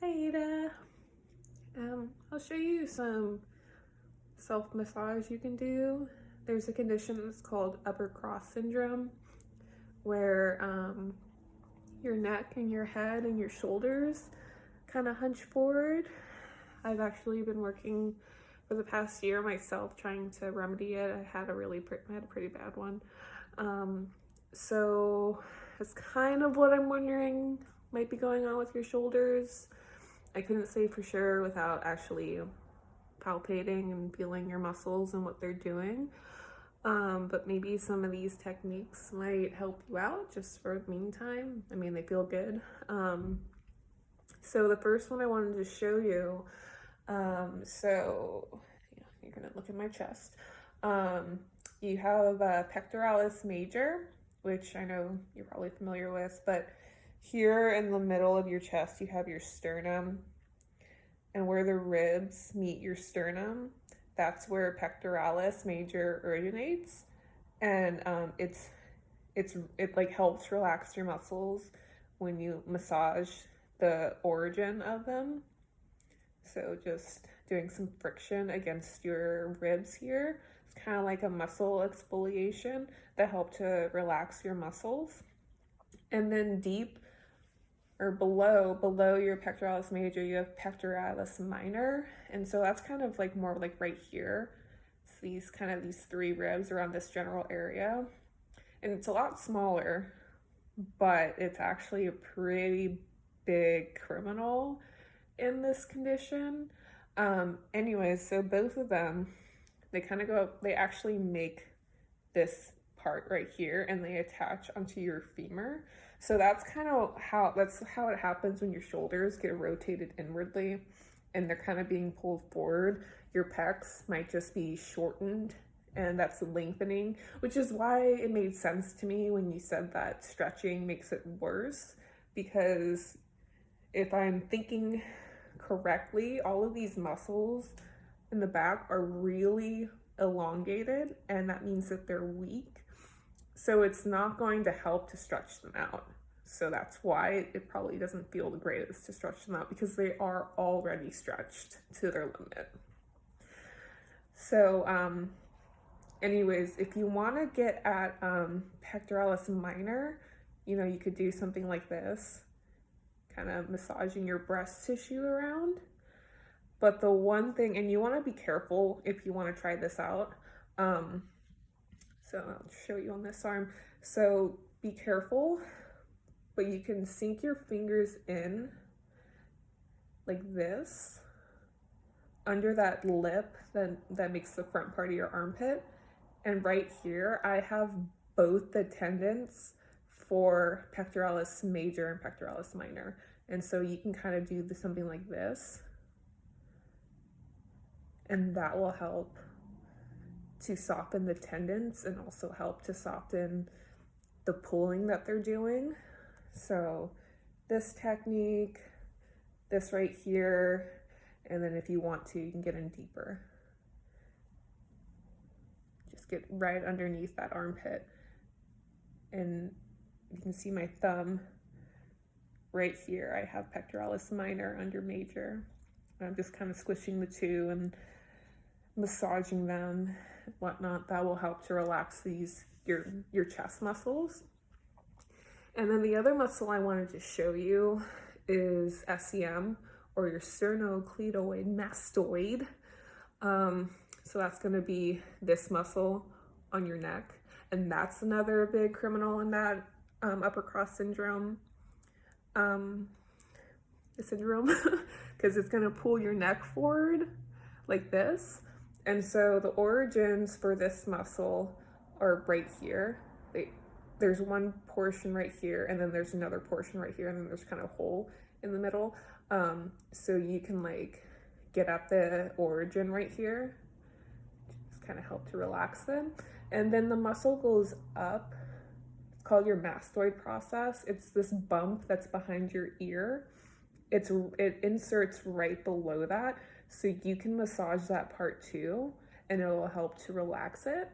Hi Ada. I'll show you some self-massage you can do. There's a condition that's called upper cross syndrome where your neck and your head and your shoulders kind of hunch forward. I've actually been working for the past year myself trying to remedy it. I had a pretty bad one. So that's kind of what I'm wondering might be going on with your shoulders. I couldn't say for sure without actually palpating and feeling your muscles and what they're doing. But maybe some of these techniques might help you out just for the meantime. I mean, they feel good. So the first one I wanted to show you, you're gonna look at my chest. You have pectoralis major, which I know you're probably familiar with, but here in the middle of your chest, you have your sternum, and where the ribs meet your sternum, that's where pectoralis major originates, and it like helps relax your muscles when you massage the origin of them. So just doing some friction against your ribs here. It's kind of like a muscle exfoliation that help to relax your muscles. And then deep or below your pectoralis major, you have pectoralis minor. And so that's kind of like more like right here. It's these three ribs around this general area. And it's a lot smaller, but it's actually a pretty big criminal in this condition. Anyways, so both of them, they actually make this part right here and they attach onto your femur. So that's how it happens when your shoulders get rotated inwardly and they're kind of being pulled forward. Your pecs might just be shortened, and that's lengthening, which is why it made sense to me when you said that stretching makes it worse, because if I'm thinking correctly, all of these muscles in the back are really elongated, and that means that they're weak. So it's not going to help to stretch them out. So that's why it probably doesn't feel the greatest to stretch them out, because they are already stretched to their limit. So anyways, if you want to get at pectoralis minor, you could do something like this, kind of massaging your breast tissue around. But the one thing, and you want to be careful if you want to try this out. So I'll show you on this arm. So be careful, but you can sink your fingers in like this under that lip that makes the front part of your armpit. And right here, I have both the tendons for pectoralis major and pectoralis minor. And so you can kind of do something like this, and that will help to soften the tendons and also help to soften the pulling that they're doing. So this technique, this right here, and then if you want to, you can get in deeper. Just get right underneath that armpit, and you can see my thumb right here. I have pectoralis minor under major. I'm just kind of squishing the two and massaging them and whatnot. That will help to relax your chest muscles. And then the other muscle I wanted to show you is SEM, or your sternocleidoid mastoid. So that's going to be this muscle on your neck, and that's another big criminal in that upper cross syndrome because it's going to pull your neck forward like this. And so the origins for this muscle are right here. There's one portion right here, and then there's another portion right here, and then there's kind of a hole in the middle. So you can like get at the origin right here, just kind of help to relax them. And then the muscle goes up. It's called your mastoid process. It's this bump that's behind your ear. It inserts right below that, so you can massage that part too, and it will help to relax it.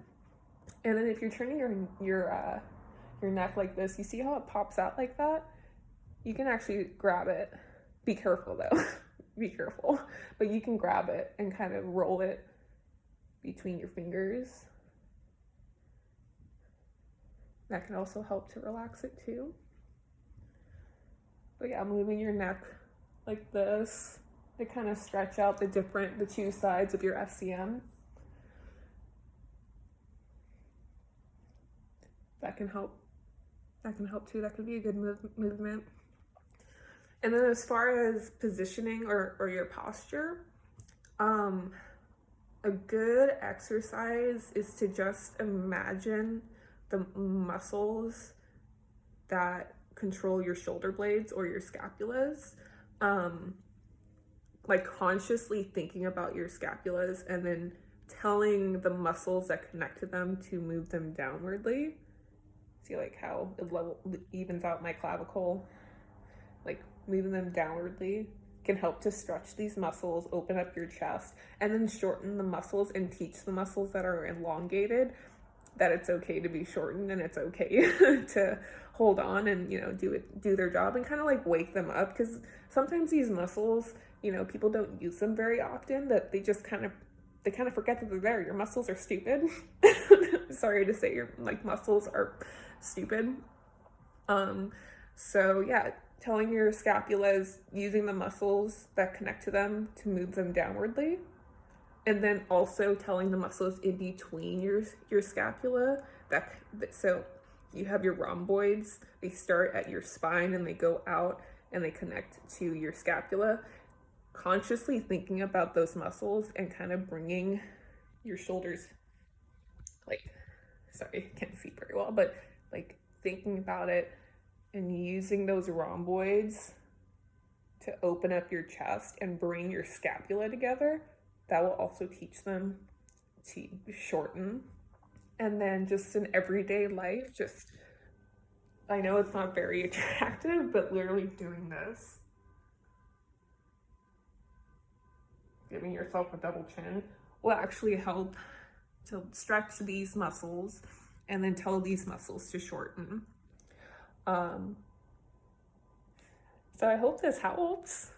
And then if you're turning your neck like this, you see how it pops out like that? You can actually grab it Be careful though. Be careful. But you can grab it and kind of roll it between your fingers. That can also help to relax it too. But yeah, moving your neck like this to kind of stretch out the two sides of your SCM. That can help. That can help too. That could be a good movement. And then as far as positioning or your posture, a good exercise is to just imagine the muscles that control your shoulder blades or your scapulas, like consciously thinking about your scapulas and then telling the muscles that connect to them to move them downwardly. See like how it evens out my clavicle, like moving them downwardly can help to stretch these muscles, open up your chest, and then shorten the muscles and teach the muscles that are elongated that it's okay to be shortened and it's okay to hold on and, you know, do their job and kind of like wake them up, because sometimes these muscles, you know, people don't use them very often, that they just kind of forget that they're there. Your muscles are stupid. Sorry to say, your like muscles are stupid. So yeah, telling your scapulas, using the muscles that connect to them to move them downwardly. And then also telling the muscles in between your scapula, so you have your rhomboids, they start at your spine and they go out and they connect to your scapula. Consciously thinking about those muscles and kind of bringing your shoulders, like, sorry, I can't see very well, but like thinking about it and using those rhomboids to open up your chest and bring your scapula together, that will also teach them to shorten. And then just in everyday life, just, I know it's not very attractive, but literally doing this, giving yourself a double chin, will actually help to stretch these muscles and then tell these muscles to shorten. So I hope this helps.